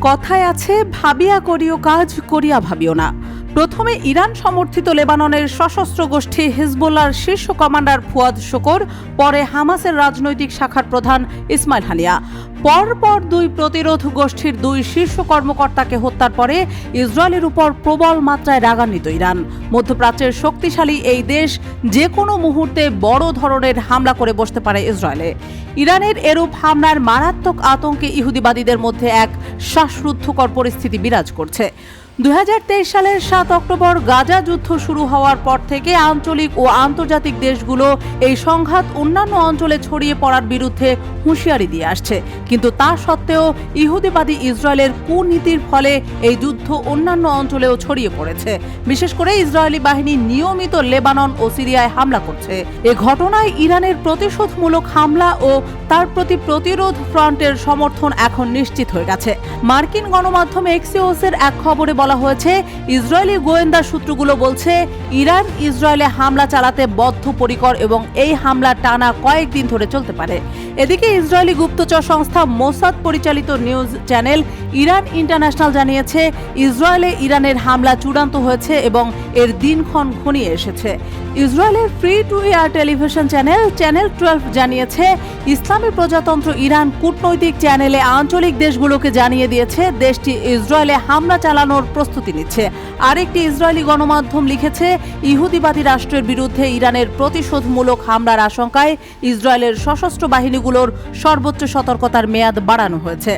কথায় আছে, ভাবিয়া করিও কাজ, করিয়া ভাবিও না। প্রথমে ইরান সমর্থিত লেবাননের সশস্ত্র গোষ্ঠী হিজবুল্লাহর শীর্ষ কমান্ডার ফুয়াদ শুকর, পরে হামাসের রাজনৈতিক শাখার প্রধান ইসমাইল হানিয়া। পরপর দুই প্রতিরোধ গোষ্ঠীর দুই শীর্ষ কর্মকর্তাকে হত্যার পরে ইসরায়েলের উপর প্রবল মাত্রায় রাগান্বিত ইরান। মধ্যপ্রাচ্যের শক্তিশালী এই দেশ যে কোনো মুহূর্তে বড় ধরনের হামলা করে বসতে পারে ইসরায়েলে। ইরানের এরূপ হামলার মারাত্মক আতঙ্কে ইহুদিবাদীদের মধ্যে এক শ্বাসরুদ্ধকর পরিস্থিতি বিরাজ করছে। 2023 সালের 7 অক্টোবর গাজা যুদ্ধ শুরু হওয়ার পর থেকে আঞ্চলিক ও আন্তর্জাতিক দেশগুলো এই সংঘাত অন্যান্য অঞ্চলে ছড়িয়ে পড়ার বিরুদ্ধে হুঁশিয়ারি দিয়ে আসছে। কিন্তু তা সত্ত্বেও ইহুদিবাদী ইসরায়েলের কূটনীতির ফলে এই যুদ্ধ অন্যান্য অঞ্চলেও ছড়িয়ে পড়েছে। বিশেষ করে ইসরায়েলি বাহিনী নিয়মিত লেবানন ও সিরিয়ায় হামলা করছে। এ ঘটনায় ইরানের প্রতিশোধমূলক হামলা ও তার প্রতি প্রতিরোধ ফ্রন্টের সমর্থন এখন নিশ্চিত হয়ে গেছে। মার্কিন গণমাধ্যম এক্সিওসের এক খবরে বলা হয়েছে, ইসরায়েলি গোয়েন্দা সূত্রগুলো বলছে ইরান ইসরায়েলে হামলা চালাতে বদ্ধপরিকর এবং এই হামলা টানা কয়েকদিন ধরে চলতে পারে। এদিকে ইসরায়েলি গুপ্তচর সংস্থা মোসাদ পরিচালিত নিউজ চ্যানেল ইরান ইন্টারন্যাশনাল জানিয়েছে, ইসরায়েলে ইরানের হামলা চূড়ান্ত হয়েছে এবং এর দিনক্ষণ ঘনিয়ে এসেছে। ইসরায়েলের free to air television channel 12 জানিয়েছে, ইসলামী প্রজাতন্ত্র ইরান কূটনৈতিক চ্যানেলে আঞ্চলিক দেশগুলোকে জানিয়ে দিয়েছে দেশটি ইসরায়েলে হামলা চালানোর প্রস্তুতি নিচ্ছে। আরেকটি ইসরায়েলি গণমাধ্যম লিখেছে, ইহুদিবাদী রাষ্ট্রের বিরুদ্ধে ইরানের প্রতিশোধমূলক হামলার আশঙ্কায় ইসরায়েলের সশস্ত্র বাহিনীগুলোর সর্বোচ্চ সতর্কতার মেয়াদ বাড়ানো হয়েছে।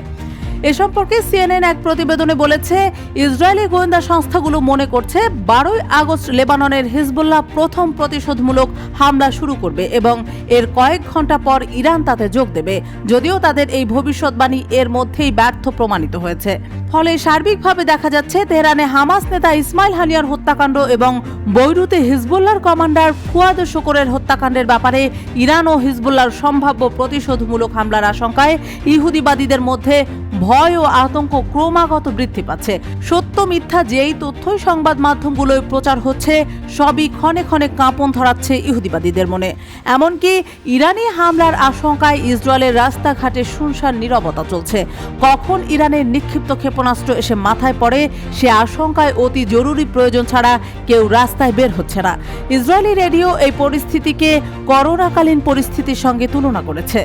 এ সম্পর্কে সিএনএন এক প্রতিবেদনে বলেছে, ইসরায়েলি গোয়েন্দা সংস্থাগুলো মনে করছে 12 আগস্ট লেবাননের হিজবুল্লাহ প্রথম প্রতিশোধমূলক হামলা শুরু করবে এবং এর কয়েক ঘন্টা পর ইরান তাতে যোগ দেবে। যদিও তাদের এই ভবিষ্যৎবাণী এর মধ্যেই ব্যর্থ প্রমাণিত হয়েছে। ফলে সার্বিকভাবে দেখা যাচ্ছে, তেহরানে হামাস নেতা ইসমাইল হানিয়ার হত্যাকাণ্ড এবং বৈরুতে হিজবুল্লাহর কমান্ডার ফুয়াদ শুকরের হত্যাকাণ্ডের ব্যাপারে ইরান ও হিজবুল্লাহর সম্ভাব্য প্রতিশোধমূলক হামলার আশঙ্কায় ইহুদিবাদীদের মধ্যে ভয় ও আতঙ্ক ক্রমাগত বৃদ্ধি পাচ্ছে। সত্য মিথ্যা যেই তথ্যই সংবাদ মাধ্যমগুলোয় প্রচার হচ্ছে, সবই ক্ষণে ক্ষণে কাঁপন ধরাচ্ছে ইহুদিবাদীদের মনে। এমনকি ইরানি হামলার আশঙ্কায় ইসরায়েলের রাস্তাঘাটে শুনশান নীরবতা চলছে। কখন ইরানের নিক্ষিপ্ত ক্ষেপণাস্ত্র এসে মাথায় পড়ে, সে আশঙ্কায় অতি জরুরি প্রয়োজন ছাড়া কেউ রাস্তায় বের হচ্ছে না। ইসরায়েলি রেডিও এই পরিস্থিতিকে করোনাকালীন পরিস্থিতির সঙ্গে তুলনা করেছে।